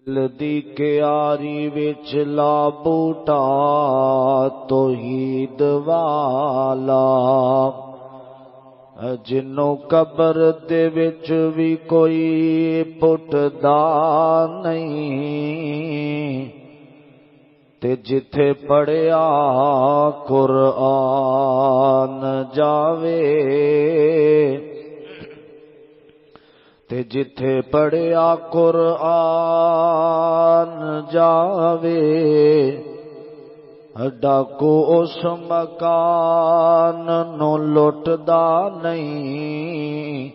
دل دی کیاری وچ لا بوٹا توحید والا، جنوں قبر دے وچ بھی کوئی پٹدا نہیں، تے جتھے پڑھیا قرآن جاوے، تے جتھے پڑھیا قرآن جاوے، ڈاکو اس مکان نو لٹدا نہیں،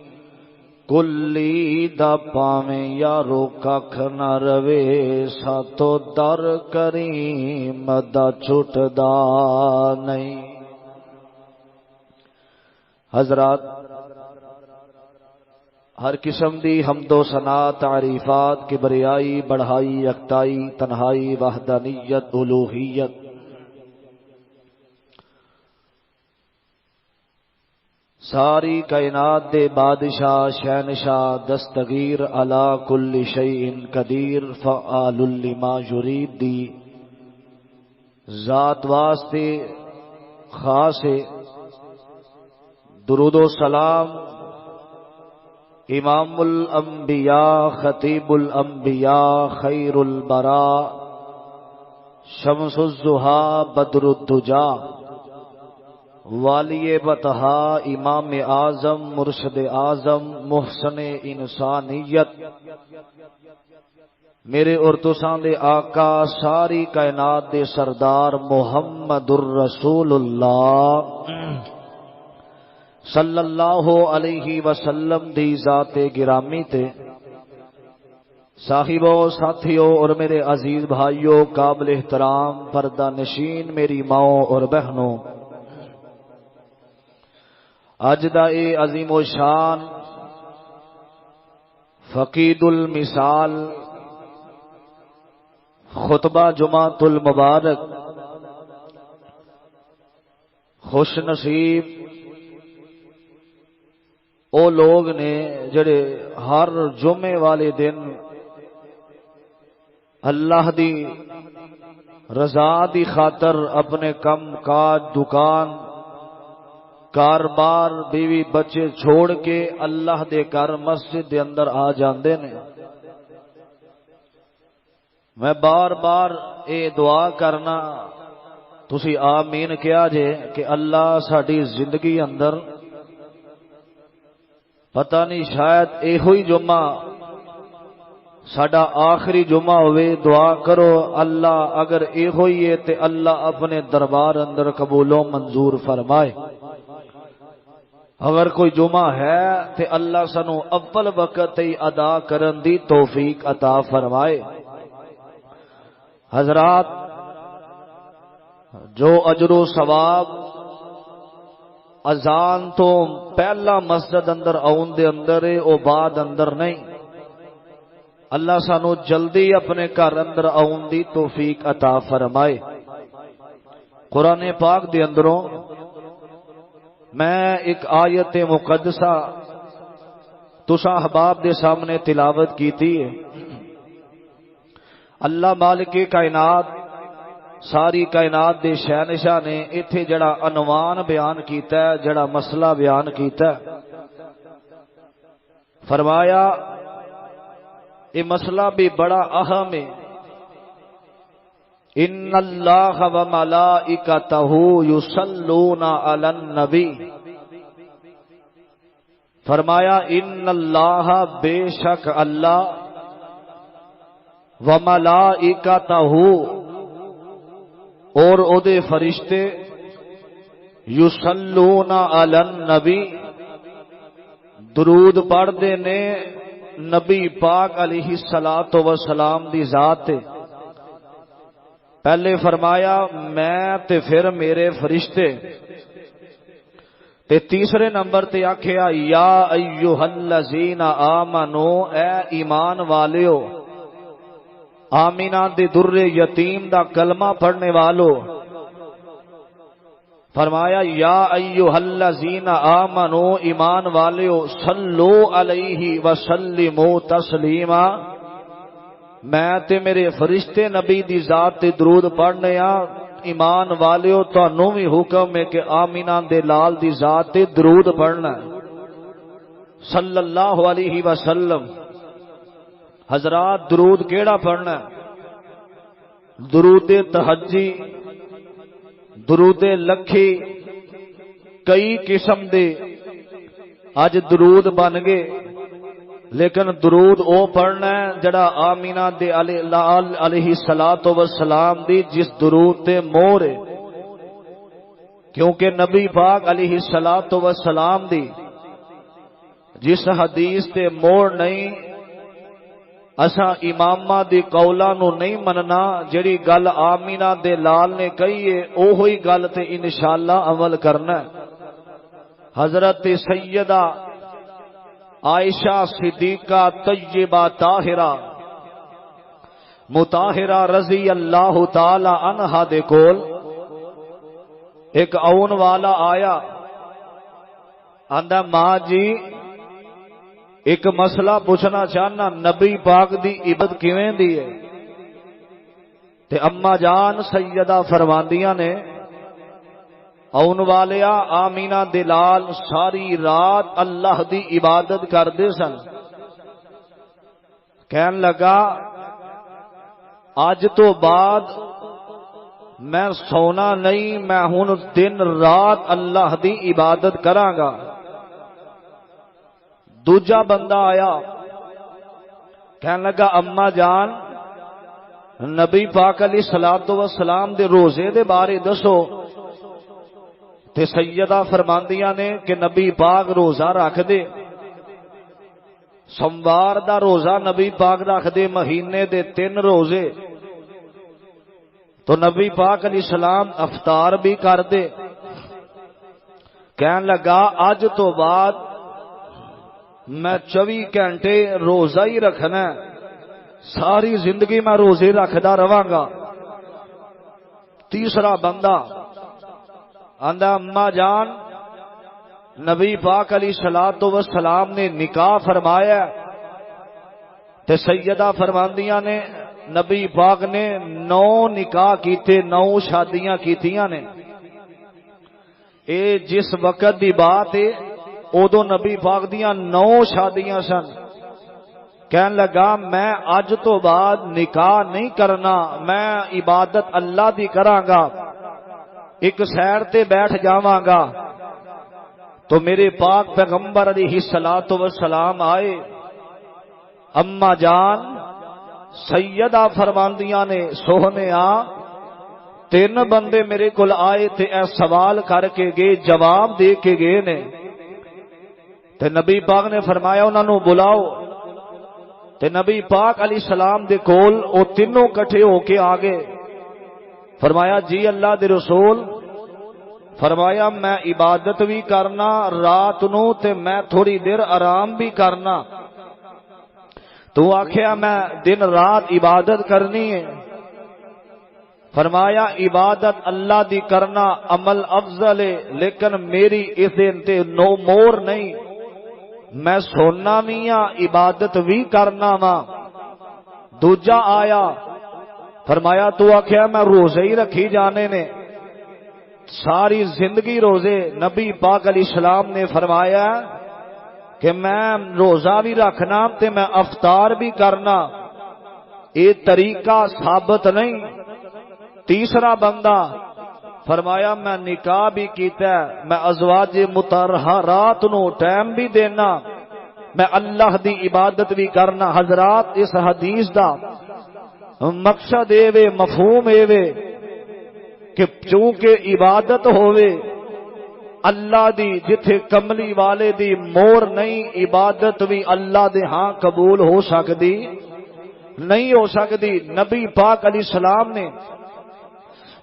کلی دا پاویں یارو ککھ نہ روے، ساتو در کریم دا چھٹدا نہیں۔ حضرات، ہر قسم دی حمد و ثنا تعریفات کی بریائی بڑھائی یکتائی تنہائی وحدانیت الوہیت ساری کائنات دے بادشاہ شہنشاہ دستگیر علی کل شیء قدیر فعال لما یرید دی ذات واسطے خاص درود و سلام امام الانبیاء خطیب الانبیاء خیر البراء شمس الضحیٰ بدر الدجا والی بطحا امام اعظم مرشد اعظم محسن انسانیت میرے اور تساں دے آقا ساری کائنات دے سردار محمد الرسول اللہ صلی اللہ علیہ وسلم دی ذات گرامی تے صاحبوں ساتھیوں اور میرے عزیز بھائیوں قابل احترام پردہ نشین میری ماؤں اور بہنوں، اج دا اے عظیم و شان فقید المثال خطبہ جمعۃ المبارک خوش نصیب او لوگ نے جڑے ہر جمعے والے دن اللہ دی رضا دی خاطر اپنے کم کاج دکان کاروبار بیوی بچے چھوڑ کے اللہ دے گھر مسجد دے اندر آ جاندے نے۔ میں بار بار اے دعا کرنا تسی آمین کیا جے کہ اللہ ساڈی زندگی اندر پتہ نہیں شاید اے ہوئی جمعہ ساڈا آخری جمعہ ہوئے، دعا کرو اللہ اگر اے ہوئی ہے تے اللہ اپنے دربار اندر قبول و منظور فرمائے، اگر کوئی جمعہ ہے تے اللہ سنو اول وقت ہی ادا کرن دی توفیق عطا فرمائے۔ حضرات، جو اجر و ثواب اذان تو پہلا مسجد اندر آؤن دے اندر ہے او بعد اندر نہیں، اللہ سانو جلدی اپنے گھر اندر آؤن دی توفیق عطا فرمائے۔ قرآن پاک دے اندروں میں ایک آیت مقدسہ تساں احباب دے سامنے تلاوت کیتی ہے۔ اللہ مالک کائنات ساری کائنات دے شہنشاہ نے ایتھے جڑا عنوان بیان کیتا ہے، جڑا مسئلہ بیان کیتا ہے، فرمایا یہ مسئلہ بھی بڑا اہم ہے۔ ان اللہ و ملائکتہ یصلون علی النبی، فرمایا ان اللہ بے شک اللہ و ملائکتہ اور او دے فرشتے یصلون علی النبی درود پڑھتے نے نبی پاک علیہ الصلوۃ والسلام دی ذات تے۔ پہلے فرمایا میں تے پھر میرے فرشتے، تے تیسرے نمبر تے آکھیا یا ایھا الذین آمنو، اے ایمان والیو، آمینہ دے در یتیم دا کلمہ پڑھنے والو، فرمایا یا ایھا الذین آمنو، ایمان والیو، صلو علیہ وسلموا تسلیما، میں تے میرے فرشتے نبی دی ذات تے درود پڑھنے آ ایمان والیو تانوں بھی حکم ہے کہ آمینہ دے لال دی ذات تے درود پڑھنا ہے صلی اللہ علیہ وسلم۔ حضرات درود کیڑا پڑھنا ہے؟ درود تہجی، درود لکھی، کئی قسم دے اج درود بن گئے، لیکن درود او پڑھنا ہے جڑا آمینہ دے علیہ الصلوۃ والسلام دی جس درود تے مہر ہے، کیونکہ نبی پاک علیہ الصلوۃ والسلام دی جس حدیث تے مہر نہیں، اساں امامہ دی قولاں نو نہیں مننا، جڑی گل آمینہ دے لال نے کہی ہے اوہی گل تے انشاءاللہ عمل کرنا ہے۔ حضرت سیدہ عائشہ صدیقہ طیبہ طاہرہ مطہرہ رضی اللہ تعالی عنہا دے کول ایک اون والا آیا، آندا ماں جی ایک مسئلہ پوچھنا چاہنا، نبی پاک دی عبادت کیویں دی ہے؟ تے اما جان سیدہ فرماندیاں نے اون والیا آمینہ دلال ساری رات اللہ دی عبادت کردے سن، کہن لگا اج تو بعد میں سونا نہیں، میں ہن دن رات اللہ دی عبادت کراں گا۔ دوجا بندہ آیا، کہن لگا اما جان نبی پاک علیہ الصلوۃ والسلام دے روزے دے بارے دسو، تے سیدہ فرماندیاں نے کہ نبی پاک روزہ رکھ دے، سوموار دا روزہ نبی پاک رکھ دے، مہینے دے 3 روزے، تو نبی پاک علیہ السلام افطار بھی کر دے۔ کہن لگا اج تو بعد میں 24 گھنٹے روزہ ہی رکھنا ہے، ساری زندگی میں روزے رکھدا رہاں گا۔ تیسرا بندہ آندا اما جان نبی پاک علیہ الصلوۃ والسلام نے نکاح فرمایا، تے سیدہ فرماندیاں نے نبی پاک نے 9 نکاح کیتے، 9 شادیاں کیتیاں نے۔ اے جس وقت دی بات ہے ادو نبی پاک دیاں 9 شادیاں سن۔ کہن لگا میں اج تو بعد نکاح نہیں کرنا، میں عبادت اللہ دی کراں گا، ایک سیر تے بیٹھ جاواں گا۔ تو میرے پاک پیغمبر علیہ الصلوۃ والسلام آئے، اما جان سیدہ فرماندیاں نے سوہنے 3 بندے میرے کول آئے تے اے سوال کر کے گئے، جواب دے کے گئے نے، تے نبی پاک نے فرمایا انہاں نو بلاؤ۔ تے نبی پاک علیہ السلام دے کول او تینوں کٹھے ہو کے آ گئے، فرمایا جی اللہ دے رسول، فرمایا میں عبادت بھی کرنا رات نو تے میں تھوڑی دیر آرام بھی کرنا، تو آکھیا میں دن رات عبادت کرنی ہے۔ فرمایا عبادت اللہ دی کرنا عمل افضل ہے، لیکن میری اس دن تے نو مور نہیں، میں سونا بھی ہاں عبادت بھی کرنا وا۔ دوجا آیا، فرمایا تو آکھیا میں روزے ہی رکھی جانے نے، ساری زندگی روزے۔ نبی پاک علیہ السلام نے فرمایا کہ میں روزہ بھی رکھنا تے میں افطار بھی کرنا، یہ طریقہ ثابت نہیں۔ تیسرا بندہ فرمایا میں نکاح بھی کیتا ہے، میں ازواج مطہرات نو ٹائم بھی دینا، میں اللہ دی عبادت بھی کرنا۔ حضرات اس حدیث دا مقصد اے وے، مفہوم اے وے کہ چونکہ عبادت ہووے اللہ دی، جتھے کملی والے دی مور نہیں، عبادت بھی اللہ دے ہاں قبول ہو سکتی نہیں ہو سکتی۔ نبی پاک علیہ السلام نے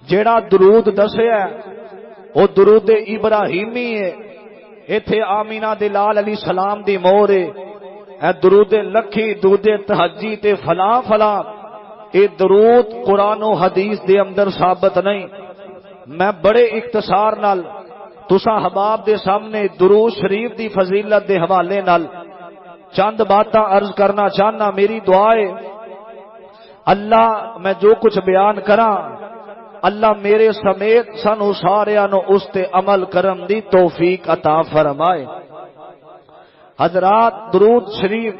جیڑا درود دسیا وہ درود ابراہیمی ہے، ایتھے آمینہ دے لال علیہ السلام دی مور ہے۔ اے درود لکھی، درود تہجی تے فلاں فلاں، اے درود قرآن و حدیث دے اندر ثابت نہیں۔ میں بڑے اختصار نال تساں احباب دے سامنے درود شریف دی فضیلت دے حوالے نال چند باتاں عرض کرنا چاہنا۔ میری دعا ہے اللہ میں جو کچھ بیان کراں اللہ میرے سمیت سانو سارے نو اس تے عمل کرن دی توفیق عطا فرمائے۔ حضرات درود شریف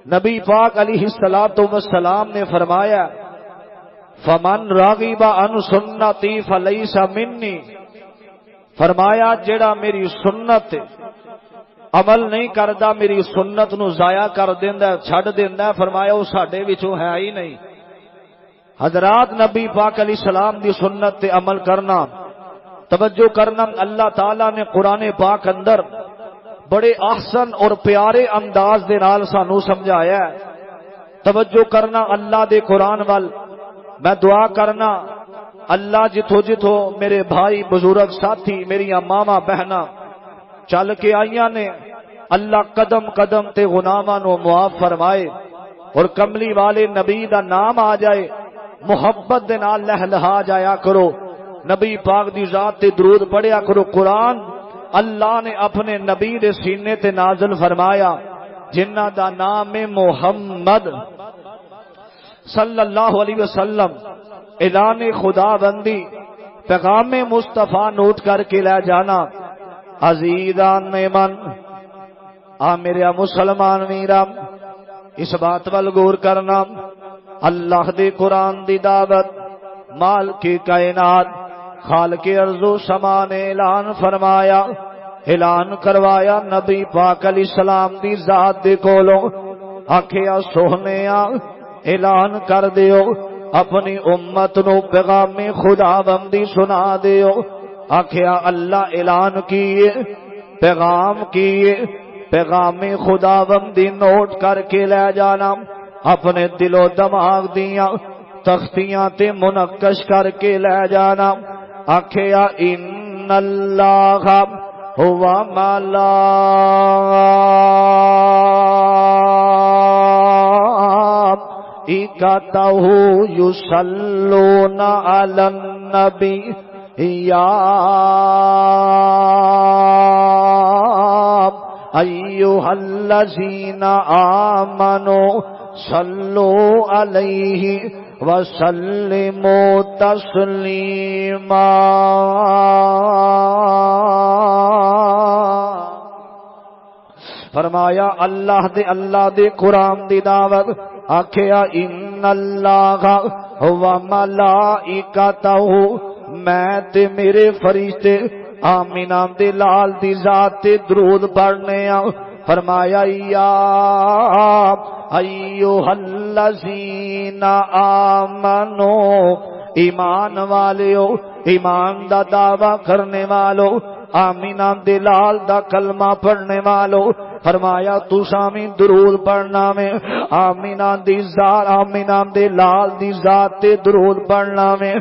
نبی پاک علیہ الصلوۃ والسلام نے فرمایا فمن راغب عن سنتی فلیس منی، فرمایا جڑا میری سنت عمل نہیں کردا میری سنت نو ضائع کر دیندا چھڈ دیندا فرمایا وہ ساڈے وچوں ہے ہی نہیں۔ حضرات نبی پاک علیہ السلام دی سنت تے عمل کرنا توجہ کرنا اللہ تعالی نے قرآن پاک اندر بڑے احسن اور پیارے انداز دے نال سانو سمجھایا ہے۔ توجہ کرنا اللہ دے قرآن وال، میں دعا کرنا اللہ جتھو جتھو میرے بھائی بزرگ ساتھی میری ماما بہنا چل کے آئیاں نے اللہ قدم قدم تے غلاماں نو معاف فرمائے اور کملی والے نبی دا نام آ جائے، محبت دے نال لہلہا جایا کرو، نبی پاک دی ذات تے درود پڑھیا کرو۔ قرآن اللہ نے اپنے نبی دے سینے تے نازل فرمایا جنہ دا نام محمد صلی اللہ علیہ وسلم، اعلان خدا بندی پیغام مصطفیٰ نوٹ کر کے لے جانا۔ عزیزان من میرے مسلمان میرا اس بات وال غور کرنا، اللہ دے قرآن دی دعوت مالک کائنات خالق ارض و سما نے اعلان فرمایا، اعلان کروایا نبی پاک علیہ السلام دی ذات دے کولوں، آکھیا سوہنیا اعلان کر دیو اپنی امت نو پیغام خدا بندی سنا دیو۔ آکھیا اللہ اعلان کیے پیغام کیے، پیغام خدا بندی نوٹ کر کے لے جانا، اپنے دل و دماغ دیاں تختیاں تے منقش کر کے لے جانا۔ آکھیا ان اللہ ہوا ملائکتہ یصلون علی النبی یا ایھا الذین آمنوا صلوا علیہ وسلموا تسلیما۔ فرمایا اللہ دے قرآن دی دعوت، آکھیا ان اللہ ہوا ملائکتہ، میں تے میرے فرشتے آمینہ دے لال دی ذات تے درود پڑھنے آں۔ فرمایا یا ایھا الذین آمنو، ایمان والیو، ایمان دا دعویٰ کرنے والو، آمینہ دے لال دا کلمہ پڑھنے والو، فرمایا تو سامی درود پڑھنا میں آمینہ دی ذات، آمینہ دے لال دی ذات تے درود پڑھنا میں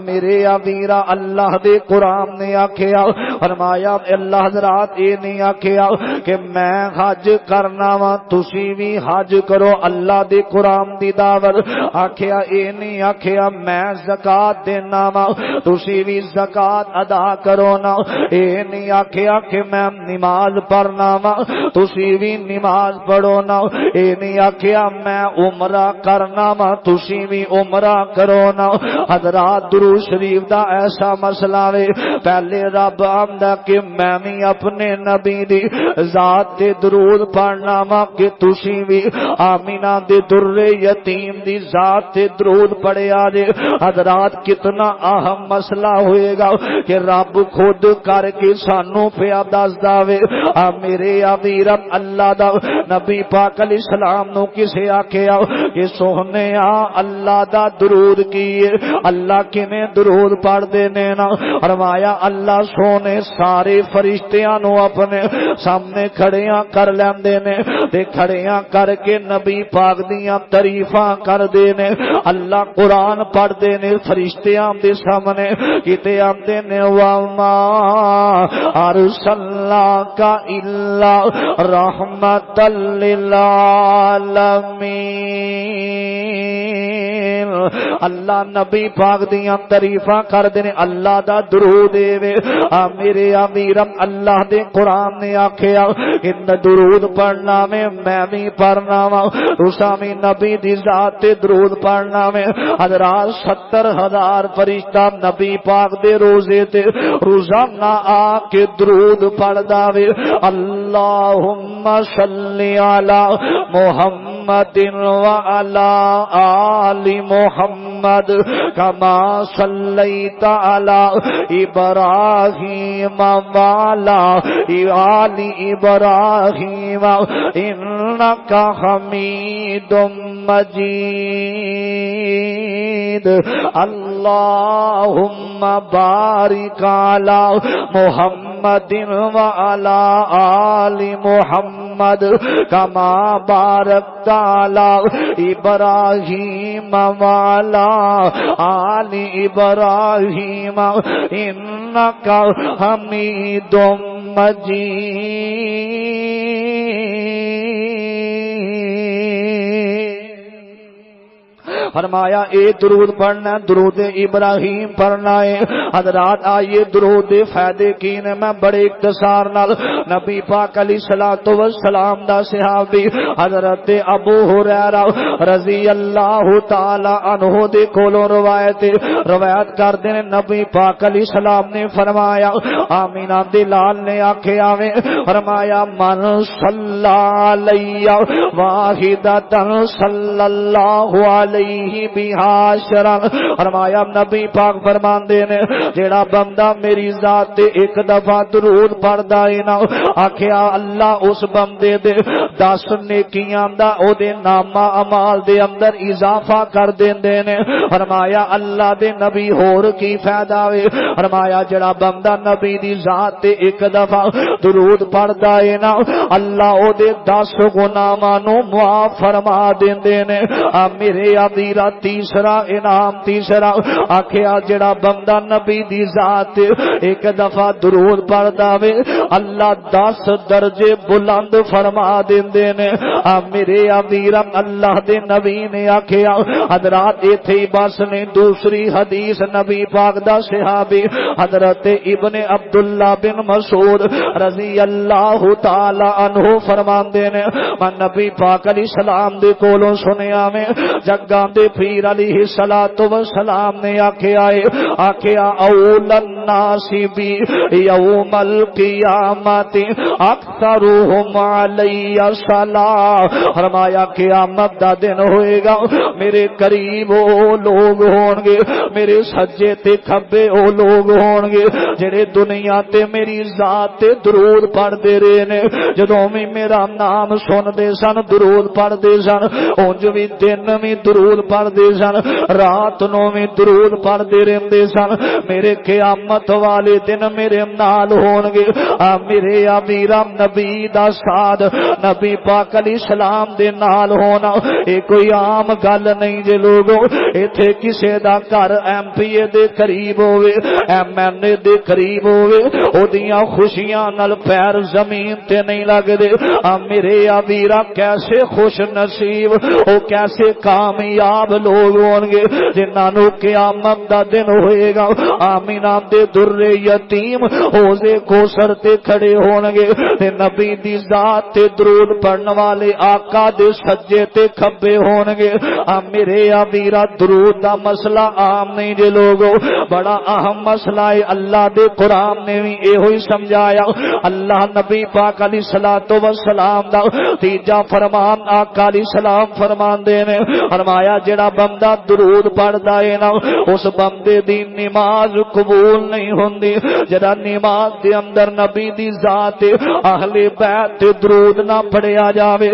میرے امیرہ اللہ دے قرآن نے آکھیا، فرمایا اللہ حضرات اے نہیں آکھیا کہ میں حج کرنا وا تسی بھی حج کرو، اللہ دے قرآن دی دعوت آکھیا اے نہیں آکھیا میں زکات دینا وا تسی بھی زکات ادا کرو نا، اے نہیں آکھیا کہ میں نماز پڑھنا وا تسی بھی نماز پڑھو نا، اے نہیں آکھیا میں عمرہ کرنا وا تسی بھی عمرہ کرو نا۔ حضرات درود شریف دا ایسا مسئلہ وے، پہلے رب آمدہ کہ میں بھی اپنے نبی دی ذات تے درود پڑھنا وا کہ تسی بھی آمینہ دے در یتیم دی ذات تے درود پڑھے آجے۔ حضرات کتنا اہم مسئلہ ہوئے گا کہ رب خود کر کے سانو پیا دس داوے۔ میرے امیرم اللہ دا نبی پاک علیہ السلام نو کسے آکھیا کہ سوہنیا اللہ دا درود کیے، اللہ کیویں درود پڑھ دینے نا، فرمایا اللہ سونے سارے فرشتیاں نو اپنے سامنے کھڑیاں کر لیندے نے تے کھڑیاں کر کے نبی پاک دیاں تعریفاں کر دینے، اللہ قرآن پڑھ دینے فرشتیاں دے سامنے، کتے آندے نے وما ارسلناک الا رحمت للعالمین۔ اللہ نبی پاک دیاں تعریفاں کردے نے اللہ دا درود اے میرے امیرم اللہ دے قرآن نے آکھیا ان درود پڑھنا میں بھی پڑھنا وا تساں بھی نبی دی ذات تے درود پڑھنا میں حضرات 70,000 فرشتہ نبی پاک دے روزے تے روزانہ آ کے درود پڑھدا وے اللہم صلی علی محمد وعلی آل محمد کما صلیت علی ابراہیم وعلی آل ابراہیم انک حمید مجید اللہم بارک علی محمد وعلی آل محمد کما بارکت علی ابراہیم وعلی آل ابراہیم انک حمید مجید۔ فرمایا اے درود پڑھنا درود ابراہیم پڑھنا ہے حضرات آئیے درود فائدے کی نے میں بڑے اختصار نال نبی پاک علیہ الصلوۃ والسلام دا صحابی حضرت ابو ہریرہ رضی اللہ تعالی عنہ دے کولوں روایت کردے نے نبی پاک علیہ السلام نے فرمایا آمینہ دے لال نے آکھیا وے فرمایا من صلی علی واحدۃ صلی اللہ علیہ بہاشرا فرمایا نبی پاک فرماندے نے جیڑا بندہ میری ذات تے ایک دفعہ درود پڑھدا ہے نا آکھیا اللہ اس بندے دے 10 نیکیاں دا او دے نامہ اعمال دے اندر اضافہ کر دیندے نے فرمایا اللہ دے نبی ہور کی فائدہ وے فرمایا جیڑا بندہ نبی دی ذات تے ایک دفعہ درود پڑھدا ہے نا اللہ او دے 10 گناہاں نو معاف فرما دیندے نے میرے میرا تیسرا انعام تیسرا آکھیا جڑا بندہ نبی دی ذات ایک دفعہ درود پڑھدا وے اللہ 10 درجے بلند فرما دیندے نے میرے امیرم اللہ دے نبی نے آکھیا حضرات ایتھے ہی بس نے دوسری حدیث نبی پاک دا صحابی حضرت ابن عبداللہ بن مسعود رضی اللہ تعالی عنہ فرماندے نے میں نبی پاک علیہ السلام دے کولوں سنیا میں جگاں دے پیر علیہ الصلوۃ والسلام نے آکھیا اول الناس بی یوم القیامت اکثرهم علی الصلاۃ فرمایا قیامت دا دن ہوئے گا میرے قریب وہ لوگ ہون گے میرے سجے تے کھبے وہ لوگ ہون گے جڑے دنیا تے میری ذات تے درود پڑھ دے رہے نے جدوں بھی میرا نام سن دے سن درود پڑھ دے سن اونج بھی دن بھی درود پڑھ دے سن رات نو بھی درود پڑھ دے رہندے سن میرے قیامت والے دن میرے نال ہون گے میرے امیرا نبی دا ساتھ نبی پاک علیہ السلام دے نال ہونا اے کوئی عام گل نہیں جے لوگوں ایتھے کسے دا گھر ایم پی اے دے قریب ہوئے ایم این اے دے قریب ہوئے او دیاں خوشیاں نال پیر زمین تے نہیں لگ دے میرے امیرا کیسے خوش نصیب او کیسے کامیاب لوگ ہون گے جنہاں نو قیامت دا دن ہوئے گا آمینہ دے در یتیم حوضے کوثر تے کھڑے ہون گے تے نبی دی ذات تے درود پڑھن والے آقا دے سجے تے کھبے ہون گے میرے امیرا درود دا مسئلہ عام نہیں جے لوگو بڑا اہم مسئلہ ہے اللہ دے قرآن نے بھی اے ہوئی سمجھایا اللہ نبی پاک علیہ الصلوۃ والسلام دا تیجا فرمان آقا علیہ السلام فرمان دے نے فرمایا جڑا بندہ درود پڑھدا ہے نا اس بندے دی نماز قبول نہیں ہوندی جڑا نماز دے اندر نبی دی ذات اہل بیت درود نہ پڑھیا جاوے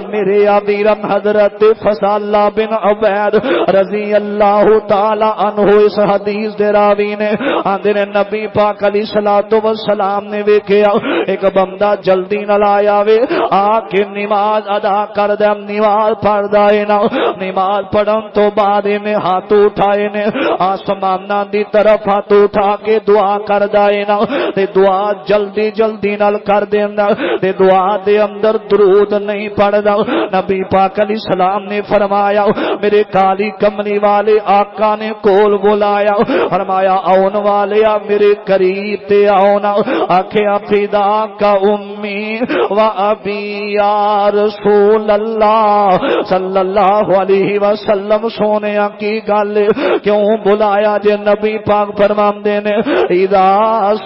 میرے امیرم حضرت فضالہ بن عبید رضی اللہ تعالی عنہ اس حدیث دے راوی نے آندے نے نبی پاک علیہ الصلوۃ والسلام نے ویکھیا ایک بندہ جلدی نال آیا وے آ کے نماز ادا کردا نماز پڑھدا ہے نا نماز پڑھن تو بعد نے ہاتھ اٹھائے نے آسماناں دی طرف ہاتھ اٹھا کے دعا کردا ہے نا تے دعا جلدی جلدی نال کر دیندا تے دعا دے اندر درود نہیں پڑھدا نبی پاک علیہ السلام نے فرمایا میرے کالی کملی والے آقا نے کول بلایا فرمایا آون والیا میرے قریب تے آونا آکھیا فدا کا امی و ابی یا رسول اللہ صلی اللہ علیہ وسلم سونے کی گل کیوں بلایا جے نبی پاک فرماندے نے اذا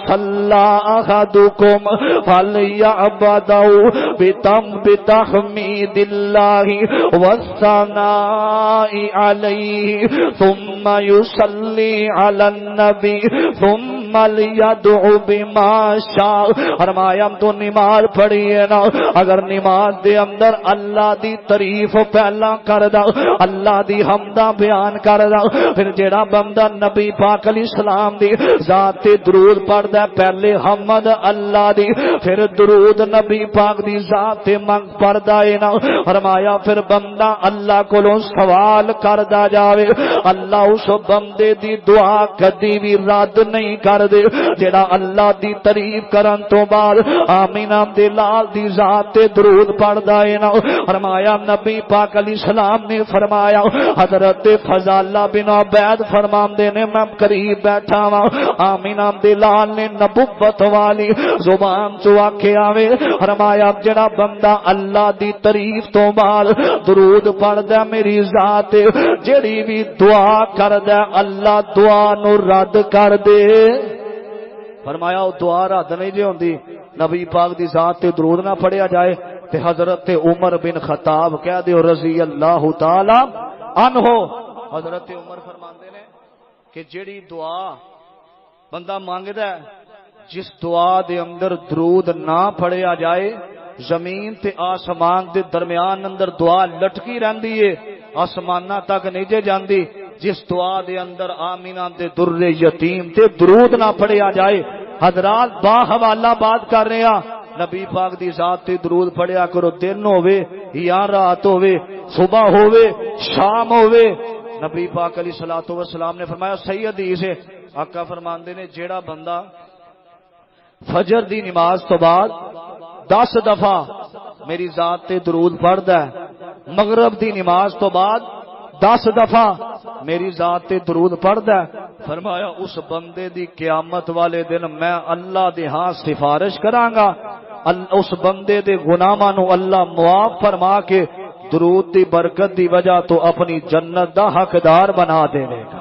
صلی احدکم فلیعبدوا بتحمید اللہ والثناء علیہ ثم یصلی علی النبی ثم لیدعو بما شاء فرمایا تو نماز پڑھی ہے نا اگر نماز دے اندر اللہ دی تعریف پہلا کردا اللہ دی حمدہ بیان کردا پھر جیڑا بندہ نبی پاک علیہ السلام دی ذات درود پڑھدا پہلے حمد اللہ دی پھر درود نبی پاک دی ذات منگ پڑھدا ہے نا فرمایا پھر بندہ اللہ کولوں سوال کردا جاوے اللہ اس بندے دی دعا کدی بھی رد نہیں کر دے جیڑا اللہ دی تعریف کرن تو بعد آمینہ دے لال دی ذات درود پڑھدا ہے نا فرمایا نبی پاک علیہ السلام نے فرمایا حضرت فضالہ بن عبید فرماندے نے میں قریب بیٹھا ہوں آمینہ دے لال نے نبوت والی زبان چو آکھے آوے فرمایا جڑا بندہ اللہ دی تعریف تو بعد درود پڑھدا میری ذات جڑی بھی دعا کردا اللہ دعا نو رد کر دے فرمایا وہ دعا رد نہیں جی ہوندی نبی پاک دی ذات تے درود نہ پڑھیا جائے تے حضرت عمر بن خطاب کہہ دیو رضی اللہ تعالی عنہ حضرت عمر فرماندے نے کہ جیڑی دعا بندہ مانگدا ہے جس دعا دے اندر درود نہ پڑھیا جائے زمین تے آسمان دے درمیان اندر دعا لٹکی رہندی ہے آسمانہ تک نہیں جے جاندی جس دعا دے اندر آمینہ دے در یتیم تے درود نہ پڑھیا جائے حضرات با حوالہ بات کر رہے ہیں نبی پاک دی ذات تے درود پڑھیا کرو دن ہووے یا رات ہووے صبح ہووے شام ہووے نبی پاک علیہ الصلوۃ والسلام نے فرمایا صحیح حدیث ہے آقا فرماندے نے جیڑا بندہ فجر دی نماز تو بعد 10 دفعہ میری ذات تے درود پڑھدا ہے مغرب دی نماز تو بعد 10 دفعہ میری ذات تے درود پڑھدا ہے فرمایا اس بندے دی قیامت والے دن میں اللہ دے ہاں سفارش کراں گا اس بندے دے گناہاں نو اللہ معاف فرما کے درود دی برکت دی وجہ تو اپنی جنت دا حقدار بنا دے گا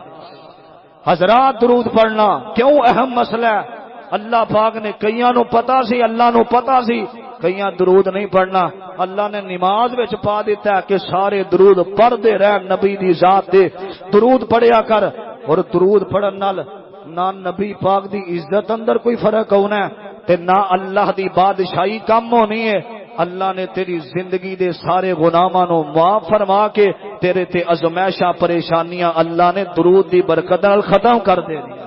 حضرات درود پڑھنا کیوں اہم مسئلہ ہے اللہ پاک نے کئیاں نو پتا سی اللہ نو پتا سی کئیاں درود نہیں پڑھنا اللہ نے نماز وچ پا دیتا ہے کہ سارے درود پڑھ دے رہ نبی دی ذات دے درود پڑھیا کر اور درود پڑھن نال نہ نبی پاک دی عزت اندر کوئی فرق ہونا ہے تے نہ اللہ دی بادشاہی کم ہونی ہے اللہ نے تیری زندگی دے سارے گناہاں نو معاف فرما کے تیرے تے ازمائشاں پریشانیاں اللہ نے درود دی برکت نال ختم کر دے دی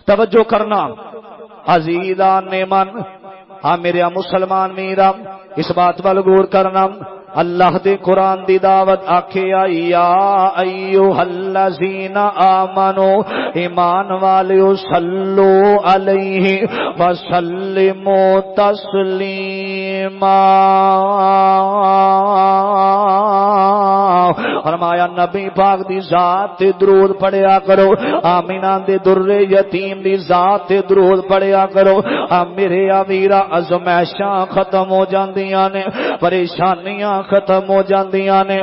توجہ کرنا عزیزان من ہاں میرے مسلمان میرا اس بات وال غور کرنا اللہ دے قرآن دی دعوت آکھیا یا ایھا الذین آمنو ایمان والیو صلو علیہ وسلموا تسلیما فرمایا نبی پاک دی ذات تے درود پڑھیا کرو آمینہ دے در یتیم دی ذات تے درود پڑھیا کرو میرے امیرا ازمائشاں ختم ہو جاندیاں نے پریشانیاں ختم ہو جاندیاں نے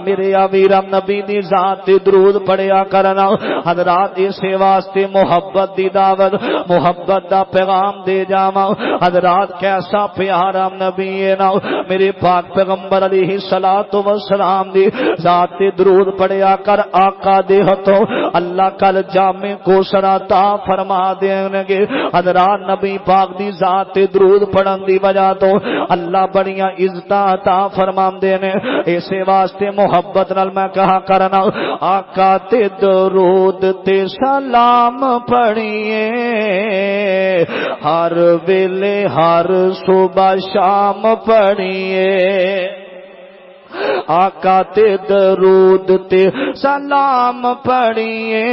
میرے امیرا نبی دی ذات تے درود پڑھیا کرنا حضرات اس واسطے محبت دی دعوت محبت دا پیغام دے جاواں حضرات کیسا پیارا نبی ہے نا میرے پاک پیغمبر علیہ الصلوۃ والسلام دی ذات درود پڑھیا کر آقا دے ہتھوں اللہ کل جامع کوثر عطا فرما دین گے حضرات نبی پاک دی ذات درود پڑھن دی وجہ تو اللہ بڑیاں عزتاں عطا فرماندے نے اسی واسطے محبت نال میں کہا کرنا آقا تے درود تے سلام پڑھیے ہر ویلے ہر صبح شام پڑھیے آقا تے درود تے سلام پڑھیے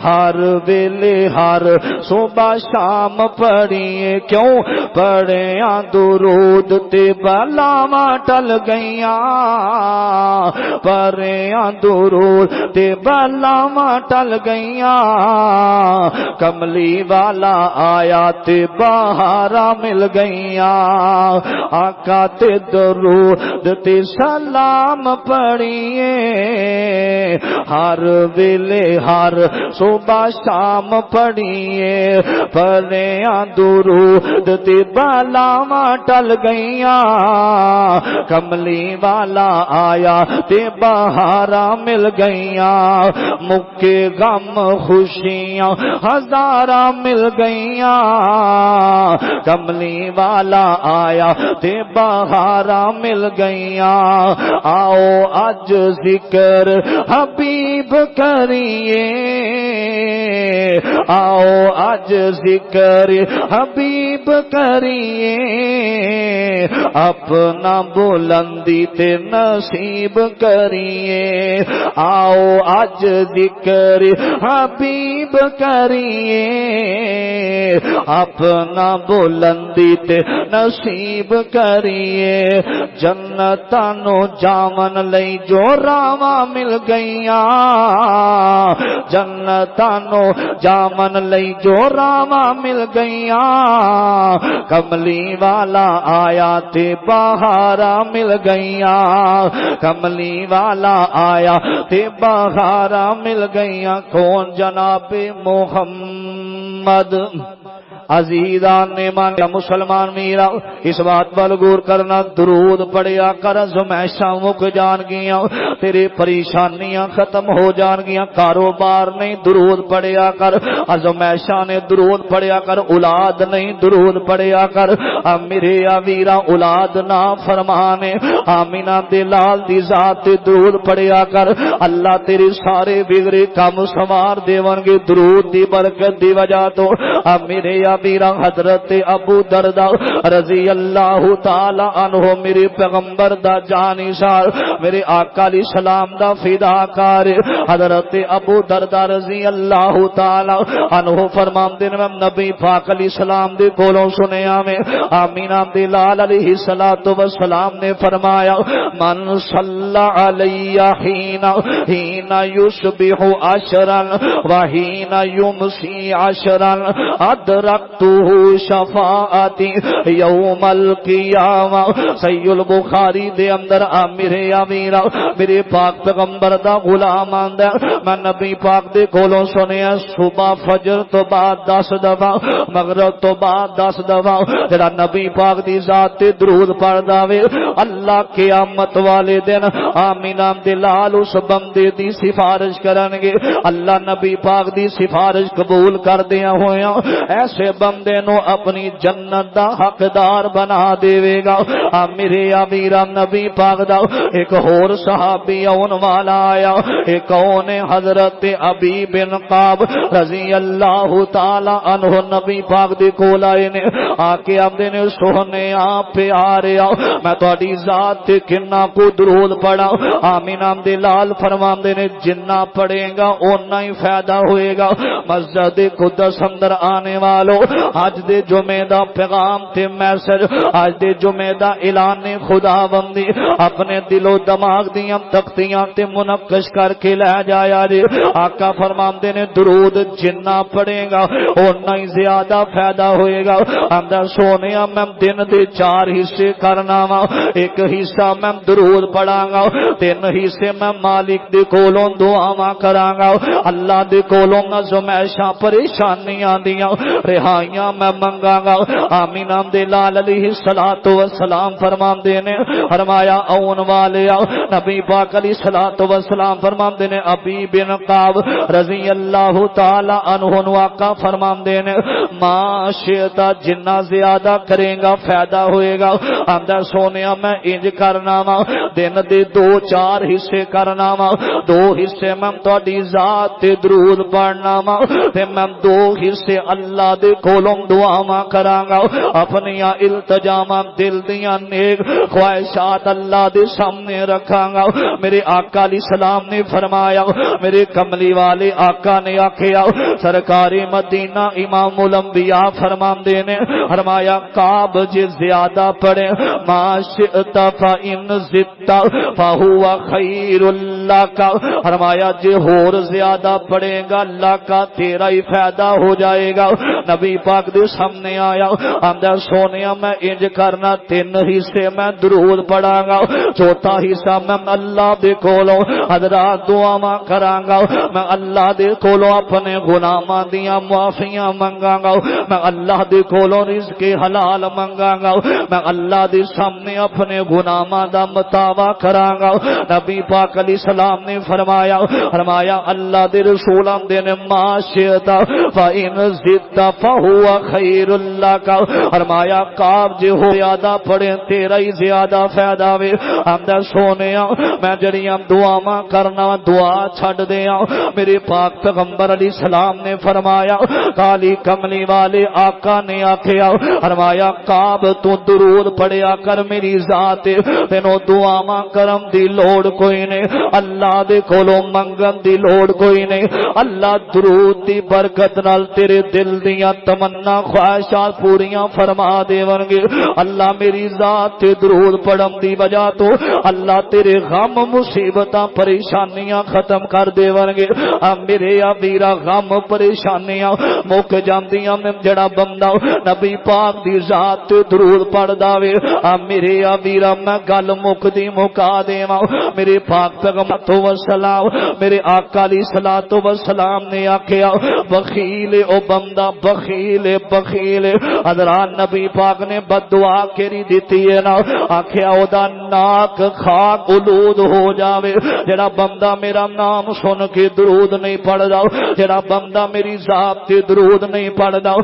ہر ویلے ہر صبح شام پڑھیے کیوں پڑھیاں درود تے بلاواں ٹل گئیاں پڑھیاں درود تے بلاواں ٹل گئیاں کملی والا آیا تے بہاراں مل گئیاں آقا تے درود تے سلام پڑھیے ہر ویلے ہر صبح شام پڑھیے پڑھیاں درود تے بلاواں ٹل گئیاں کملی والا آیا تے بہاراں مل گئیاں مکے غم خوشیاں ہزاراں مل گئیاں کملی والا آیا تے بہاراں مل گئیاں آؤ اج ذکر حبیب کریے آؤ اج ذکر حبیب کریے اپنا بلندی تے نصیب کریے آؤ اج ذکر حبیب کریے اپنا بلندی تے نصیب کریے جنتاں نو جاون لئی جو راواں مل گئیاں جنتاں نو جاون لئی جو راواں مل گئیاں کملی والا آیا تے بہاراں مل گئیاں کملی والا آیا تے بہاراں مل گئیاں کون جناب محمد عزیزان نے مانا مسلمان میرا اس بات پر غور کرنا درود پڑھیا کر زمیشاں مک جان گیاں تیرے پریشانیاں ختم ہو جان گیاں کاروبار نہیں درود پڑھیا کر زمیشاں نے درود پڑھیا کر اولاد نہیں درود پڑھیا کر میرے ویرا اولاد نہ فرمانے آمینہ دے لال دی ذات درود پڑھیا کر اللہ تیرے سارے بگڑے کام سنوار دیون گے درود دی برکت دی وجہ تو میرے میرا حضرت ابو دردہ رضی اللہ تعالی عنہ میرے پیغمبر دا جانشار میرے آقا علیہ السلام دا فداکار حضرت ابو دردہ رضی اللہ تعالی عنہ فرماندے نے نبی پاک علیہ السلام دے کولوں سنیا میں آمینہ دلال علیہ السلام نے فرمایا من صلی علی حین یصبح عشرا وحین یمسی عشرا ادرک تو شفاعتی یوم القیامہ صحیح البخاری دے اندر میرے امیرا میرے پاک پیغمبر دا غلام آندا میں نبی پاک دے کولوں سنیا صبح فجر تو بعد 10 دفعہ مغرب تو بعد 10 دفعہ جڑا نبی پاک دی ذات تے درود پڑھدا وے اللہ قیامت والے دن آمینہ دلال اس بندے دی سفارش کرن گے اللہ نبی پاک دی سفارش قبول کردیاں ہویاں ایسے بندے نو اپنی جنت دا حقدار بنا دے گا میرے امیرا نبی پاک دا ایک اور صحابی اون والا آیا ایک کون حضرت ابی بن قاب رضی اللہ تعالی عنہ نبی پاک دے کول آئے نے آکے آمدے نے سونے آپ پیارے میں تہاڈی ذات تے کنا کو درود پڑھا آمینہ دے لال فرماندے نے جنہ پڑھے گا اونا ہی فائدہ ہوئے گا مسجد قدس اندر آنے والوں آج دے جمعہ دا پیغام تے میسج آج دے جمعہ دا اعلان خدا بندی اپنے دل و دماغ دیاں تختیاں تے منقش کر کے لے جایا جی آقا فرماندے نے درود جنہ پڑھے گا اونا ہی زیادہ فائدہ ہوئے گا اندر سونے میں دن دے 4 حصے کرنا وا ایک حصہ میں درود پڑھاں گا گا، 3 حصے میں مالک دے کولوں دعاواں کراں گا، اللہ دے کولوں نظمائشاں پریشانیاں دیاں رہائیاں میں منگاں گا۔ آمینہ دے لال علیہ الصلوۃ والسلام فرماندے نے، فرمایا اون والے نبی پاک علیہ الصلوۃ والسلام فرماندے نے، ابی بن کعب رضی اللہ تعالی عنہ آقا فرماندے نے، ما شئتا جنہ زیادہ کرے گا فائدہ ہوئے گا۔ آندا سونیا میں انج کرنا وا، دن دے 2-4 حصے کرنا وا، 2 حصے میں تہاڈی ذات تے درود پڑھنا وا، تے میں 2 حصے اللہ دے کولوں دعاواں کراں گا، اپنی التجاواں دل دیاں نیک خواہشات اللہ دے سامنے رکھاں گا۔ میرے آقا علیہ السلام نے فرمایا، میرے کملی والے آقا نے آکھیا، سرکار مدینہ امام الانبیاء فرماندے نے، فرمایا کعب جے زیادہ پڑھے ما شئت فإن زدت فهو خیر لک، فرمایا جے ہور زیادہ پڑھے گا اللہ کا تیرا ہی فائدہ ہو جائے گا۔ نبی پاک دے سامنے آیا، آندا سونیا میں انج کرنا، 3 حصے میں درود پڑھاں گا، 4تھا حصہ میں اللہ دے کولوں حضرات دعاواں کراں گا، میں اللہ دے کولوں اپنے گناہاں دیاں معافیاں منگاں گا، میں اللہ دے کولوں رزق حلال منگاں گا، میں اللہ دے سامنے اپنے گناہاں دا متاوا کراں گا۔ نبی پاک علیہ السلام نے فرمایا اللہ دے رسول دے نے، ما شئت فإن زدت فهو خیر لک، فرمایا کعب جے ہو زیادہ پڑھے تیرا ہی زیادہ فائدہ وے۔ آندا سونیا میں جڑیاں دعاواں کرنا دعا چھڈ دیاں، میرے پاک پیغمبر علیہ السلام نے فرمایا، کالی کملی والے آقا نے آکھیا، فرمایا کعب تو درود پڑھیا کر میری ذات تینو دعاواں کرم دی لوڑ کوئی نہیں، اللہ دے کولوں منگن دی لوڑ کوئی نہیں، اللہ درود دی برکت نال تیرے دل دیاں تمنا خواہشات پوریاں فرما دیون گے۔ اللہ میری ذات تے درود پڑھن دی وجہ تو اللہ تیرے غم مصیبتاں پریشانیاں ختم کر دیون گے۔ میرے ویرا غم پریشانیاں مک جاندیاں، جڑا بندہ نبی پاک دی ذات تے درود پڑھدا وے، میرے ویرا میں گل مکدی مکا دیواں۔ میرے پاک پیغمبر تو سلام، میرے آقا علیہ الصلوۃ والسلام نے آکھیا، بخیل او بندہ بخیل بخیل، حضرات نبی پاک نے بد دعا کیری دیتی ہے نا، آکھیا او دا ناک خاک آلود ہو جاوے، جڑا بندہ میرا نام سن کے درود نہیں پڑھدا، جڑا بندہ میری ذات تے درود نہیں پڑھدا،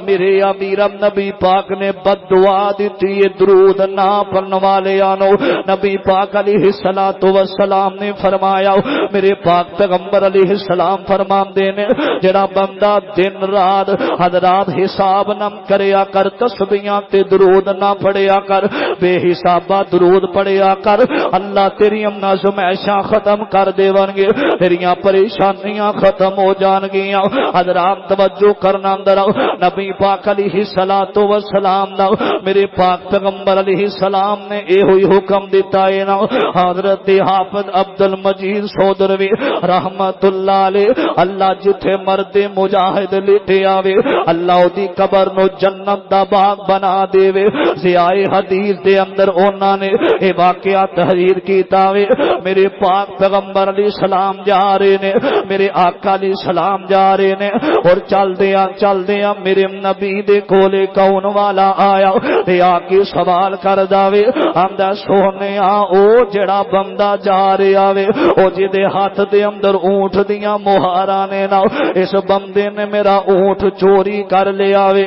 میرے امیر نبی پاک نے بد دعا دیتی ہے درود نہ پڑھن والیاں نو۔ نبی پاک علیہ الصلوۃ والسلام نے فرمایا، میرے پاک پیغمبر علیہ السلام فرماندے نے، جڑا بندہ دن رات حضرات حساب نہ کریا کر، تسبیحاں تے درود نہ پڑھیا کر، بے حسابہ درود پڑھیا کر، اللہ تیری نازمائشاں ختم کر دیون گے، تیریاں پریشانیاں ختم ہو جان گیاں۔ حضرات توجہ کرنا اندر نبی پاک علیہ الصلوۃ والسلام دا میرے پاک پیغمبر علیہ السلام نے اے ہوئی حکم دیتا ہے نا، حضرت حافظ عبد المجید سودروی رحمت اللہ علیہ، اللہ جتھے مرد مجاہد لیٹے آوے اللہ دی قبر نو جنت دا باغ بنا دے وے۔ ضیاء حدیث دے اندر انہاں نے اے واقعہ تحریر کیتا وے، میرے پاک پیغمبر علیہ السلام جا رہے نے، میرے آقا علیہ السلام جا رہے نے، اور چل دیاں میرے نبی دے کولے کون والا آیا تے آ کے سوال کر داوے، آندا سونیا او جڑا بندہ جا رہا وے، او جدے ہاتھ دے اندر اونٹ دیاں مہاراں نے نا، اس بندے نے میرا اونٹ چوری کر لیا وے۔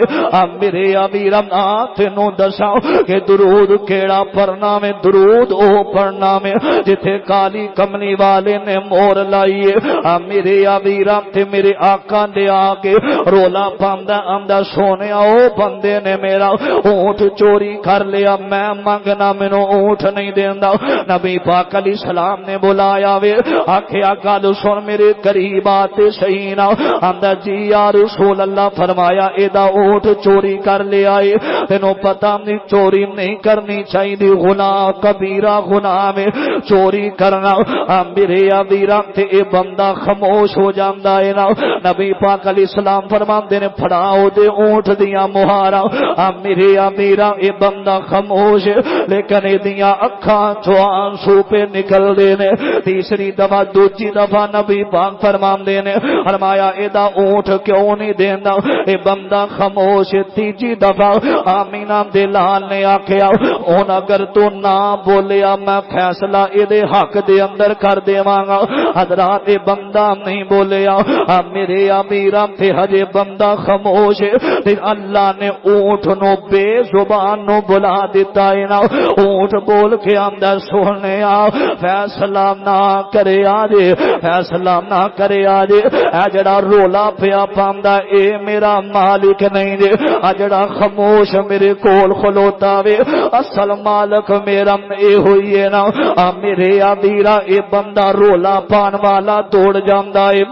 میرے امیر تینوں دساں کہ درود کیڑا پڑھنا میں، درود او پڑھنا میں جتھے کالی کملی والے نے مور لائیے۔ میرے امیر تے میرے آقا دے آ کے رولا پاندا، آندا سونیا او بندے نے میرا اونٹ چوری کر لیا، میں منگنا مینوں اونٹ نہیں دیندا۔ نبی پاک علیہ السلام نے بولا بلایا وے آکھیا گل سن میرے قریب آتے صحیح نہ آندا جی یا رسول اللہ فرمایا ایدا اونٹ چوری کر لیا اے تینوں پتہ نہیں چوری نہیں کرنی چاہیے گناہ کبیرہ گناہ میں چوری کرنا میرے ویراں تے اے بندہ خاموش ہو جاندا ہے نا نبی پاک علیہ السلام فرماندے نے پھڑاؤ دے اونٹ دیاں مہاراں میرے ویراں اے بندہ خاموش لیکن اے دیاں اکھاں چوں آنسو پہ نکل دے نے تیسری دفعہ دوجی دفعہ نبی پاک فرماندے نے فرمایا ایدا اونٹ کیوں نہیں دیندا اے بندہ خاموش تیجی دفعہ آمینہ دے لال نے آکھیا اون اگر تو نہ بولیا میں فیصلہ اے دے حق دے اندر کر دیواں گا حضرات اے بندہ نہیں بولیا میرے امیراں تے ہجے بندہ خاموش تے اللہ نے اونٹ نو بے زبان نو بلا دیتا ہے نا اونٹ بول کے اندر سنیا فیصلہ نہ کرے آجے فیصلہ نہ کرے آجے اے جڑا رولا پیا پاندا اے میرا مالک نہیں جے جڑا خاموش میرے کول کھلوتا وے اصل مالک میرا اے ہوئی ہے نا میرے آدیرا اے بندہ رولا پان والا دوڑ جاندا اے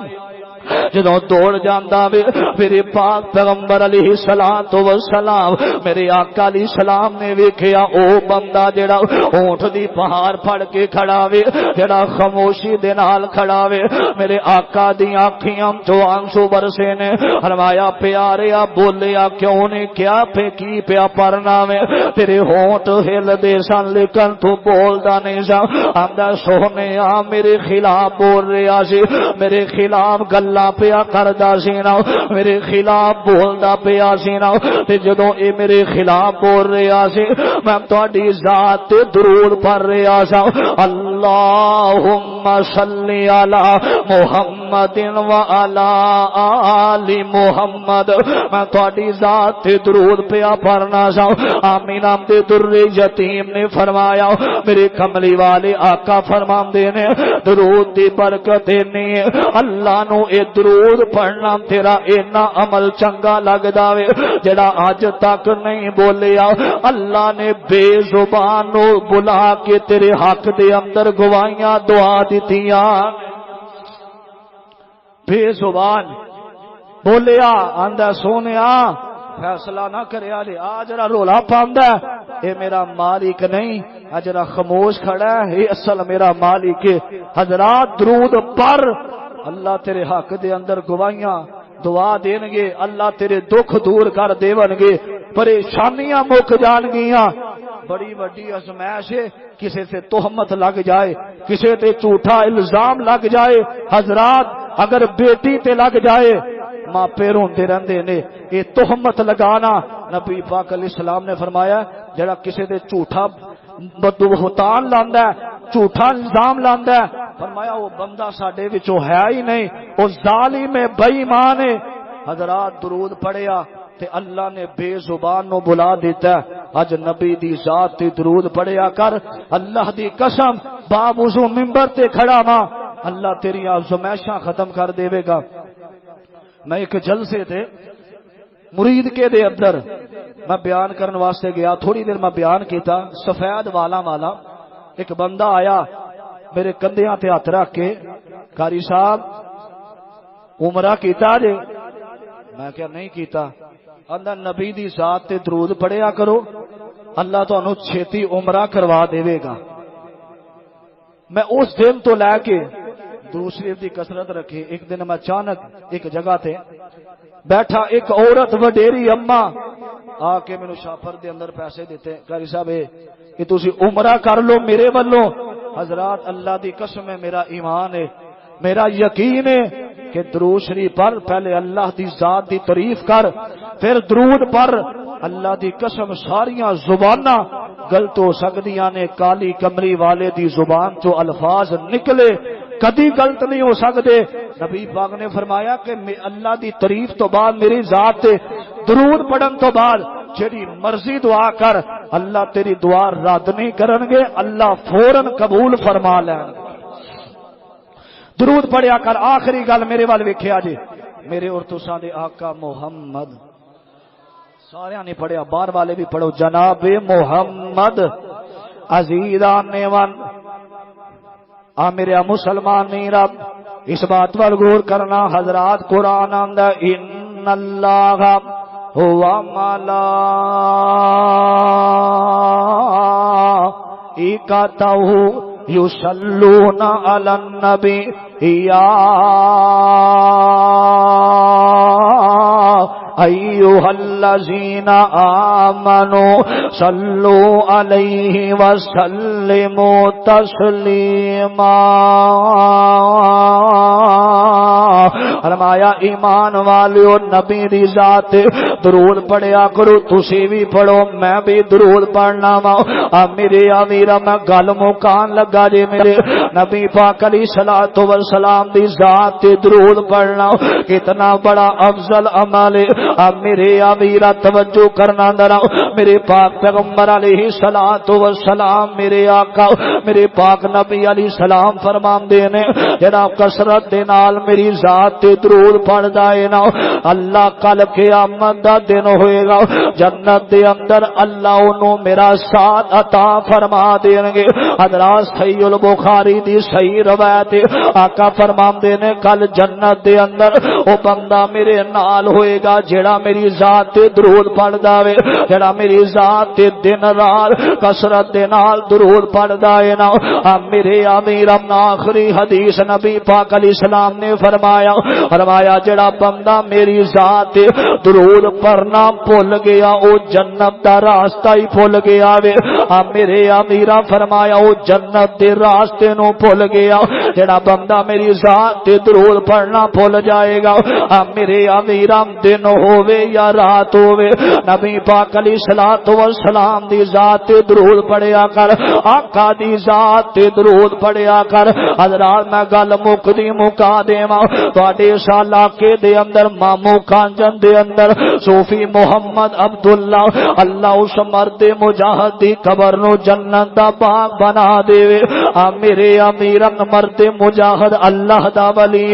جدوں دوڑ جاندا وے میرے پاک پیغمبر علیہ الصلوۃ والسلام میرے آقا علیہ السلام نے ویکھیا او بندہ جڑا اونٹ دی پہاڑ پھڑ کے کھڑا وے جڑا خاموشی دے نال کھڑا وے میرے آقا دی اکھیاں چوں آنسو برسے نے فرمایا پیاریا بولیا کیوں نہیں کیا پہ کی پیا پرنا وے تیرے ہونٹ ہل دے سن لیکن تو بولدا نہیں سا آندا سونیا میرے خلاف بول رہا سی میرے خلاف گلا پیا کردا سی نا میرے خلاف بولدا پیا سی نا تے جدوں اے میرے خلاف بول رہا سی میں تہاڈی ذات تے درود پڑھ رہا سا اللہم صلی علی محمد و علی آل محمد میں تہاڈی ذات تے درود پیا پڑھنا سا آمینہ دے در یتیم نے فرمایا میرے کملی والے آقا فرماندے نے درود دی برکت نہیں اللہ نو اے درود پڑھنا تیرا اینا عمل چنگا لگدا وے جڑا اج تک نہیں بولیا اللہ نے بے زبان نو بلا کے تیرے حق دے اندر گواہیاں دعا دتیاں بے زبان بولیا آندا سونیا فیصلہ نہ کریا لے آ جڑا رولا پاندا اے میرا مالک نہیں اجرا خاموش کھڑا ہے اے اصل میرا مالک ہے حضرات درود پر اللہ تیرے حق دے اندر گواہیاں دعا دین گے اللہ تیرے دکھ دور کر دیون گے پریشانیاں مک جان گیاں بڑی بڑی ازمائش ہے کسے سے تہمت لگ جائے کسے تے جھوٹا الزام لگ جائے حضرات اگر بیٹی تے لگ جائے ماں پیروں دے رہندے نے یہ تہمت لگانا نبی پاک علیہ السلام نے فرمایا جڑا کسے تے جھوٹا بہتان لاندا ہے جھوٹا الزام لاندا ہے فرمایا وہ بندہ ساڈے وچوں ہے ہی نہیں وہ ظالم ہے بے ایمان ہے حضرات درود پڑھیا تے اللہ نے بے زبان نو بلا دیتا ہے اج نبی دی ذات تے درود پڑھیا کر اللہ دی قسم باوضو منبر تے کھڑا ماں اللہ تیری آزمائشاں ختم کر دے گا میں ایک جلسے تے مرید کے دے اندر میں بیان کرنے واسطے گیا تھوڑی دیر میں بیان کیتا سفید والا ایک بندہ آیا میرے کندھیاں تے ہاتھ رکھ کے قاری صاحب عمرہ کیتا جے میں کیا نہیں کیتا اندر نبی دی ذات تے درود پڑھیا کرو اللہ تانوں چھیتی عمرہ کروا دے گا میں اس دن تو لے کے دوسری دی کثرت رکھی ایک دن میں اچانک ایک جگہ تے بیٹھا ایک عورت وڈیری اما آ کے مینوں شاپر دے اندر پیسے دیتے قاری صاحب کہ تسی عمرہ کر لو میرے والوں حضرات اللہ دی قسم ہے میرا ایمان ہے میرا یقین ہے کہ درود شریف پر پہلے اللہ دی ذات دی تعریف کر پھر درود پر اللہ دی قسم ساریاں زباناں غلط ہو سکدیاں نے کالی کمری والے دی زبان چوں الفاظ نکلے کدی غلط نہیں ہو سکتے نبی پاک نے فرمایا کہ اللہ دی تعریف تو بعد میری ذات تے درود پڑھن تو بعد جڑی مرضی دعا کر اللہ تیری دعا رد نہیں کرن گے اللہ فوراً قبول فرما لین درود پڑھیا کر آخری گل میرے وال ویکھیا جی میرے اور تساں دے آقا محمد سارے نے پڑھیا باہر والے بھی پڑھو جناب محمد عزیزان ون میرے مسلمانی رب اس بات پر غور کرنا حضرات قرآن آندا ان اللہ ہوا ملائکتہ یصلون علی النبی یا ایھا الذین آمنوا صلوا علیہ وسلموا تسلیما فرمایا ایمان والیو نبی دی ذات درود پڑھیا کرو تسی بھی پڑھو میں بھی درود پڑھنا وا میرے امیر میں گل مکان لگا جے میرے نبی پاک علیہ الصلوۃ والسلام دی ذات تے درود پڑھنا کتنا بڑا افضل عمل ہے میرے امیر توجہ کرنا ذرا میرے پاک پیغمبر علیہ الصلوۃ والسلام میرے آقا میرے پاک نبی علیہ السلام فرماندے نے جڑا کثرت دے نال میری ذات تے درود پڑھدا ہے نا اللہ کل قیامت دا دن ہوئے گا جنت دے اندر اللہ انہوں میرا ساتھ عطا فرما دیں گے حضرات صحیح البخاری دی صحیح روایت آقا فرماندے نے کل جنت دے اندر او بندہ میرے نال ہوئے گا جڑا میری ذات تے درود پڑھدا وے جڑا میری ذات تے دن رات کثرت دے نال درود پڑھدا ہے نا میرے امیر آخری حدیث نبی پاک علیہ السلام نے فرمایا جڑا بندہ میری ذات درود پڑھنا بھول گیا او جنت دا راستہ ہی بھول گیا وے میرے امیرا فرمایا او جنت دے راستے نو بھول گیا جڑا بندہ میری ذات تے درود پڑھنا بھول جائے گا میرے امیرا دن ہووے یا رات ہووے نبی پاک علیہ الصلوۃ والسلام دی ذات تے درود پڑھیا کر آقا دی ذات تے درود پڑھیا کر حضرات میں گل مکدی مکا دیواں تواڈے علاقے دے اندر مامو کانجن دے اندر صوفی محمد عبداللہ اللہ اس مرد مجاہد دی قبر نو جنت دا باغ بنا دے میرے امیر مرد مجاہد اللہ دا ولی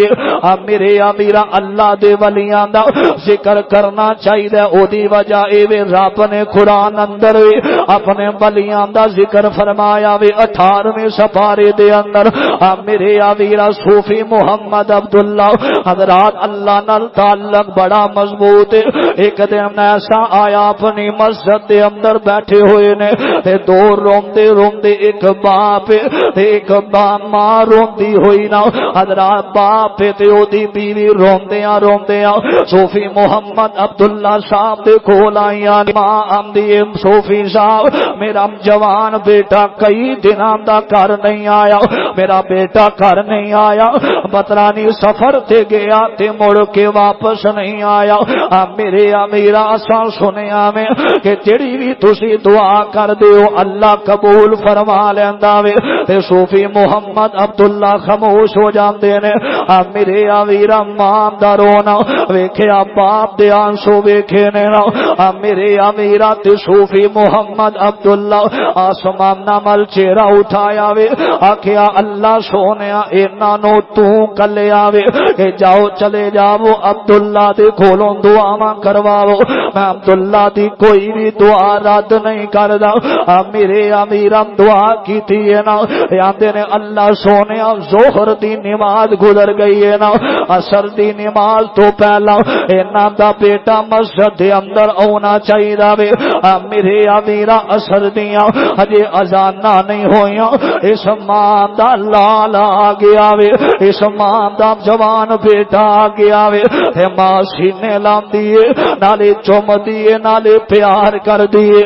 میرے امیر اللہ دے ولیاں دا ذکر کرنا چاہیے او دی وجہ اے وے رب نے قرآن اندر اپنے ولیاں دا ذکر فرمایا وے 18ویں سپارے دے اندر میرے امیر صوفی محمد عبداللہ حضرات اللہ نال تعلق بڑا مضبوط ہے ایک دن ایسا آیا اپنی مسجد دے اندر بیٹھے ہوئے نے تے دو روندے روندے ایک باپ تے ایک ماں روندی ہوئی نا حضرات باپ تے او دی بیوی روندیاں صوفی محمد عبداللہ صاحب دے کول آئیاں ماں آندی صوفی صاحب میرا جوان بیٹا کئی دناں دا گھر نہیں آیا میرا بیٹا گھر نہیں آیا بطرانی سفر تے گیا تے مڑ کے واپس نہیں آیا میرے امیرا اساں سنیا میں کہ جڑی بھی تسی دعا کر دیو اللہ قبول فرما لیندا وے تے صوفی محمد عبداللہ خاموش ہو جاندے نے میرے امیرا ماں دا رونا ویکھیا باپ دے آنسو ویکھے نے میرے امیرا تے صوفی محمد عبداللہ آسمان نال چہرہ اٹھایا وے آکھیا اللہ سونیا انہاں نو تو کلیا وے کہ جاؤ چلے جاؤ عبداللہ دے کولوں دعاواں کرواؤ میں عبداللہ دی کوئی بھی دعا رد نہیں کردا میرے امیرم دعا کیتی ہے نا آندے نے اللہ سونیا ظہر دی نماز گزر گئی ہے نا عصر دی نماز تو پہلا انہاں دا بیٹا مسجد دے اندر آنا چاہیے وے میرے امیرا عصر دیاں ہجے اذاناں نہیں ہویاں اس ماں دا لال آ گیا وے اس ماں دا جوان بیٹا آ گیا وے ماں سینے لاندی ہے نالے چوم دیے نالے پیار کر دیے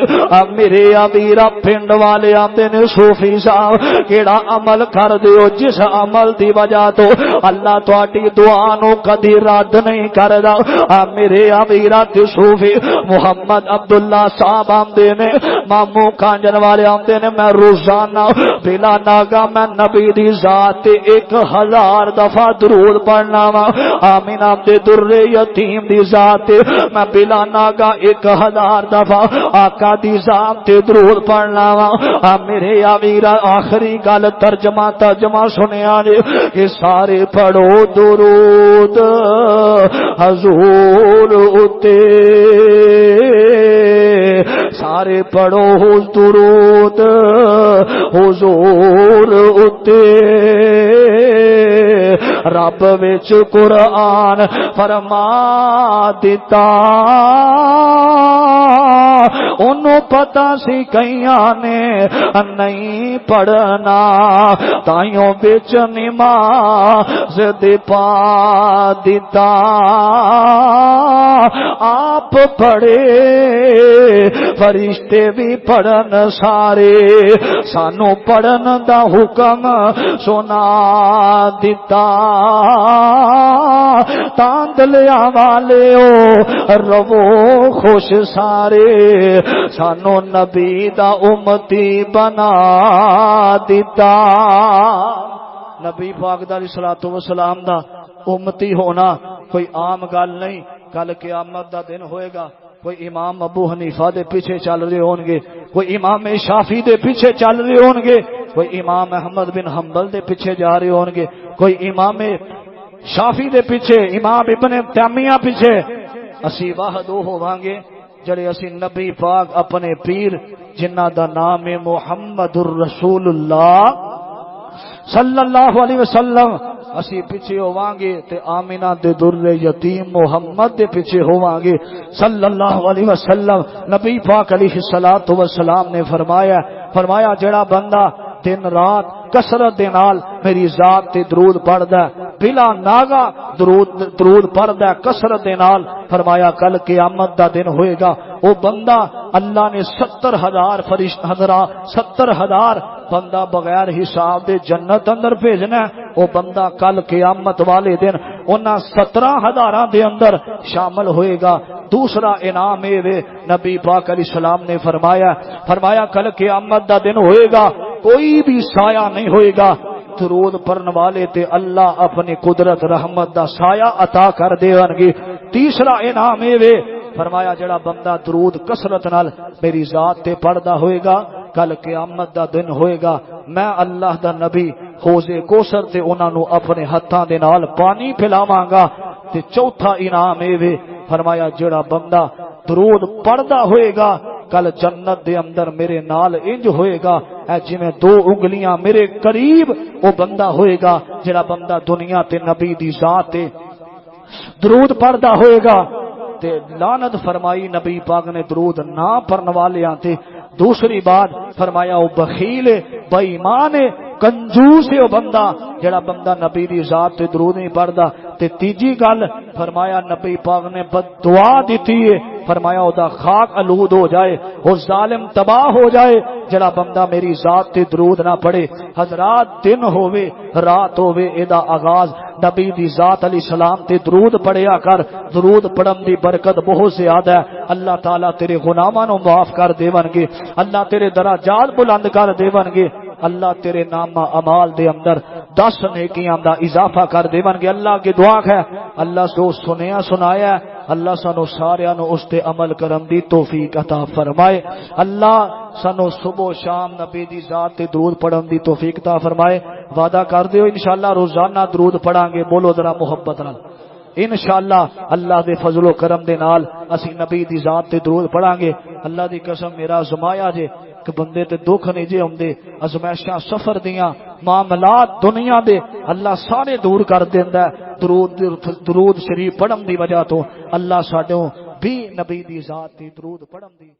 میرے امیرا پنڈ والے آندے نے صوفی صاحب کیڑا عمل کر دیو جس عمل دی وجہ تو اللہ تواڈی دعا نو کدی رد نہیں کردا میرے امیرا تے صوفی محمد عبداللہ صاحب آندے نے مامو کانجن والے آندے نے میں روزانہ بلا ناگا میں نبی دی ذات 1000 دفعہ درود پڑھنا وا آمین دے در یتیم دی ذات میں بلا ناگا 1000 دفعہ آقا دی ذات تے درود پڑھنا وا میرے امیرا آخری گل ترجمہ سنیا جی کہ سارے پڑھو درود حضور اتے سارے سارے پڑھو درود حضور اتے رب وچ قرآن فرما دیتا انہوں پتا سی کئیاں نے نہیں پڑھنا تائیوں بچ نماز دے پا دیتا آپ پڑھے فرشتے بھی پڑھن سارے سانو پڑھن دا حکم سنا دیتا تاندلیا والے رو خوش سارے سانو نبی دا امتی بنا دیتا نبی پاک دا علیہ الصلوۃ والسلام دا امتی ہونا کوئی عام گل نہیں کل قیامت دا دن ہوئے گا کوئی امام ابو حنیفہ دے پیچھے چل رہے ہون گے کوئی امام شافعی دے پیچھے چل رہے ہون گے کوئی امام احمد بن حنبل دے پیچھے جا رہے ہون گے کوئی امام شافعی دے پیچھے امام ابن تیمیہ پیچھے اسی واحد ہوواں گے جڑے اسی نبی پاک اپنے پیر جنہ دا نام محمد الرسول اللہ صلی اللہ علیہ وسلم اسی پیچھے ہوواں گے تے آمینہ دے در یتیم محمد دے پیچھے ہوواں گے صلی اللہ علیہ وسلم نبی پاک علیہ الصلوۃ والسلام نے فرمایا جڑا بندہ دن رات کسرت دے نال میری ذات تے درود پڑھدا بلا ناغا درود پڑھدا کسرت دے نال فرمایا کل قیامت دا دن ہوئے گا او بندہ اللہ نے 70,000 فرشتہ حضرات 70,000 بندہ بغیر حساب دے جنت اندر بھیجنا او بندہ کل قیامت والے دن انہاں 17,000 دے اندر شامل ہوئے گا دوسرا انعام اے نبی پاک علیہ السلام نے فرمایا کل قیامت دا دن ہوئے گا کوئی بھی سایہ نہیں ہوئے گا درود پڑھن والے تے اللہ اپنی قدرت رحمت دا سایہ عطا کر دین گے تیسرا انعام اے فرمایا جڑا بندہ درود کثرت نال میری ذات تے پڑھدا ہوئے گا کل قیامت دا دن ہوئے گا میں اللہ دا نبی حوض کوثر تے انہاں نو اپنے ہتھاں دے نال پانی پلاواں گا تے چوتھا انعام اے فرمایا جڑا بندہ درود پڑھدا ہوئے گا کل جنت دے اندر میرے نال انج ہوئے گا اے جویں 2 انگلیاں میرے قریب او بندہ ہوئے گا جڑا بندہ دنیا تے نبی دی ذات تے درود پڑھدا ہوئے گا تے لعنت فرمائی نبی پاک نے درود نہ پڑھن والیاں تے دوسری بات فرمایا او بخیل بے ایمان کنجوس ہے او بندہ جڑا بندہ نبی دی ذات تے درود نہیں پڑھدا تے تیجی گل فرمایا نبی پاک نے بد دعا دیتی ہے فرمایا او دا خاک آلود ہو جائے او ظالم تباہ ہو جائے جڑا بندہ میری ذات تے درود نہ پڑھے حضرات دن ہووے رات ہووے اے دا آغاز نبی دی ذات علیہ السلام تے درود پڑھیا کر درود پڑھن دی برکت بہت زیادہ ہے اللہ تعالیٰ تیرے غلاماں نو معاف کر دیون گے اللہ تیرے درجات بلند کر دیون گے اللہ تیرے نام اعمال دے اندر 10 نیکیاں دا اضافہ کر دیون گے اللہ کی دعا ہے اللہ سو سنایا اللہ سانو سارے نو اس تے عمل کرن دی توفیق عطا فرمائے اللہ سانو صبح و شام نبی دی ذات تے درود پڑھن دی توفیق عطا فرمائے وعدہ کر دیو انشاءاللہ روزانہ درود پڑھاں گے بولو ذرا محبت نال انشاءاللہ اللہ دے فضل و کرم دے نال اسی نبی دی ذات تے درود پڑھاں گے اللہ دی قسم میرا زمایا جے کہ بندے تے دکھ نہیں جے ہوندے ازمائشاں سفر دیاں معاملات دنیا دے اللہ سارے دور کر دیندا ہے درود شریف پڑھن دی وجہ تو اللہ ساڈوں بھی نبی دی ذات تے درود پڑھن دی